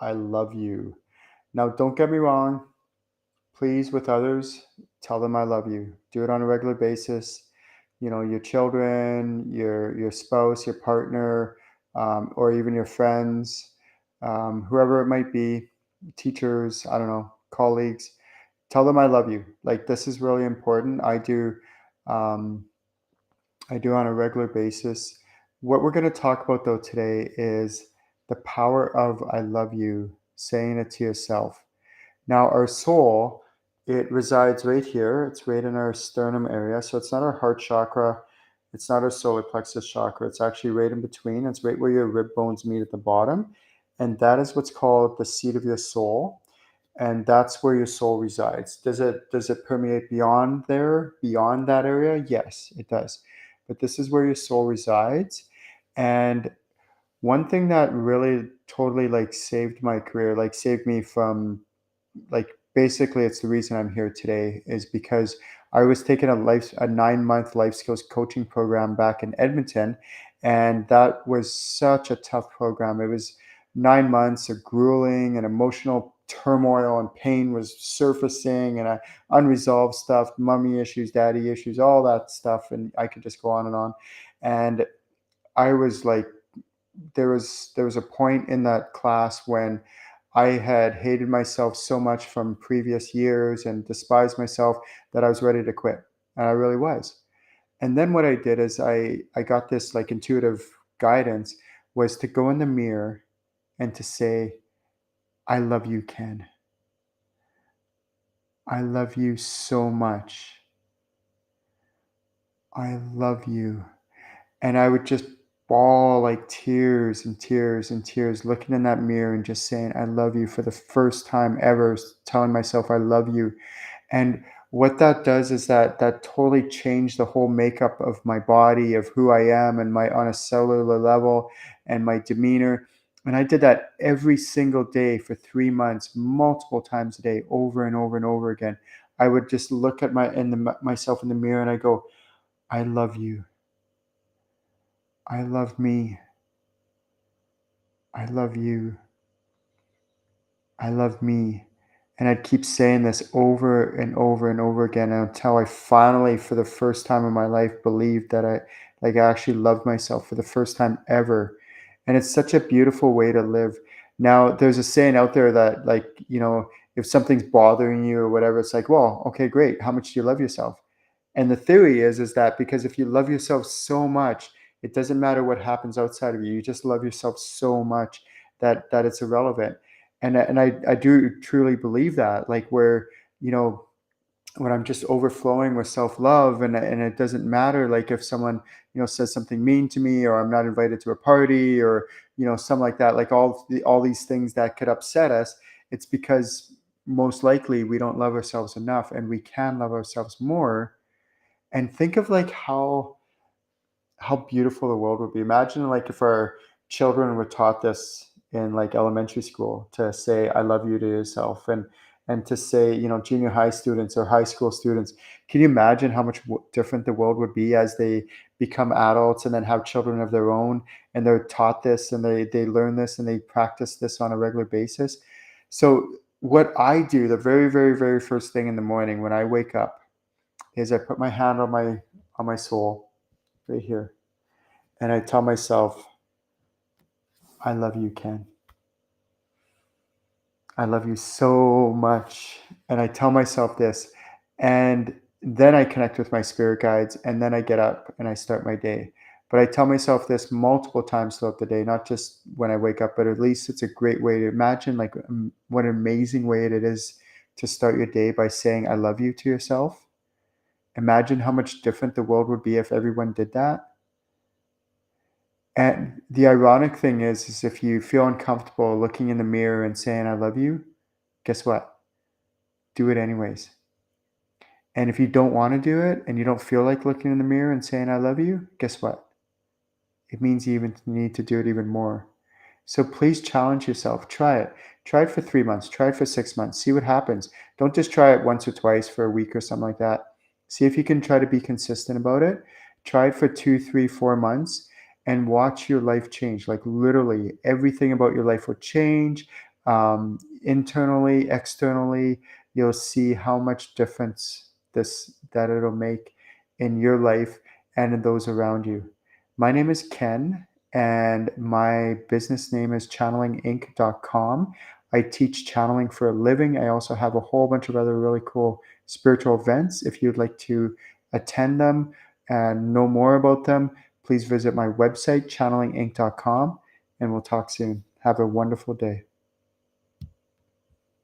I love you. Now, don't get me wrong. Please, with others, tell them I love you. Do it on a regular basis. Your children, your spouse, your partner, or even your friends, whoever it might be, teachers, I don't know, colleagues. Tell them I love you. Like this is really important. Um, I do on a regular basis. What we're going to talk about though today is the power of I love you, saying it to yourself. Now, our soul, it resides right here. It's right in our sternum area. So it's not our heart chakra. It's not our solar plexus chakra. It's actually right in between. It's right where your rib bones meet at the bottom. And that is what's called the seat of your soul. And that's where your soul resides. Does it permeate beyond there, beyond that area? Yes, it does. But this is where your soul resides. And one thing that really totally like saved my career, like saved me from like basically it's the reason I'm here today is because I was taking a 9 month life skills coaching program back in Edmonton, and that was such a tough program. It was 9 months of grueling and emotional turmoil, and pain was surfacing, and unresolved stuff, mommy issues, daddy issues, all that stuff, and I could just go on and on. And I was like, there was a point in that class when I had hated myself so much from previous years and despised myself that I was ready to quit. And I really was. And then what I did is I got this like intuitive guidance was to go in the mirror and to say, I love you, Ken. I love you so much. I love you. And I would just bawl like tears and tears and tears, looking in that mirror and just saying, I love you for the first time ever, telling myself I love you. And what that does is that totally changed the whole makeup of my body, of who I am, and my on a cellular level and my demeanor. And I did that every single day for 3 months, multiple times a day, over and over and over again. I would just look at myself in the mirror and I go, I love you. I love me. I love you. I love me. And I'd keep saying this over and over and over again until I finally, for the first time in my life, believed that I actually loved myself for the first time ever. And it's such a beautiful way to live. Now, there's a saying out there that, like, if something's bothering you or whatever, it's like, well, okay, great. How much do you love yourself? And the theory is that because if you love yourself so much, it doesn't matter what happens outside of you. You just love yourself so much that it's irrelevant. And I do truly believe that, like where you know when I'm just overflowing with self love, and it doesn't matter like if someone says something mean to me, or I'm not invited to a party, or something like that, like all these things that could upset us. It's because most likely we don't love ourselves enough, and we can love ourselves more. And think of like how beautiful the world would be. Imagine like if our children were taught this in like elementary school, to say I love you to yourself, and to say, junior high students or high school students. Can you imagine how much different the world would be as they become adults and then have children of their own, and they're taught this, and they learn this, and they practice this on a regular basis. So what I do, the very, very, very first thing in the morning when I wake up, is I put my hand on my soul right here, and I tell myself, I love you, Ken. I love you so much. And I tell myself this, and then I connect with my spirit guides, and then I get up and I start my day. But I tell myself this multiple times throughout the day, not just when I wake up, but at least it's a great way to imagine, like, what an amazing way it is to start your day by saying I love you to yourself. Imagine how much different the world would be if everyone did that. And the ironic thing is if you feel uncomfortable looking in the mirror and saying I love you, guess what? Do it anyways. And if you don't want to do it and you don't feel like looking in the mirror and saying I love you, guess what? It means you even need to do it even more. So please challenge yourself. Try it. Try it for 3 months. Try it for 6 months. See what happens. Don't just try it once or twice for a week or something like that. See if you can try to be consistent about it. Try it for 2, 3, 4 months and watch your life change. Like literally everything about your life will change. internally, externally, you'll see how much difference that it'll make in your life and in those around you. My name is Ken, and my business name is channelinginc.com. I teach channeling for a living. I also have a whole bunch of other really cool spiritual events. If you'd like to attend them and know more about them, please visit my website, channelinginc.com, and we'll talk soon. Have a wonderful day.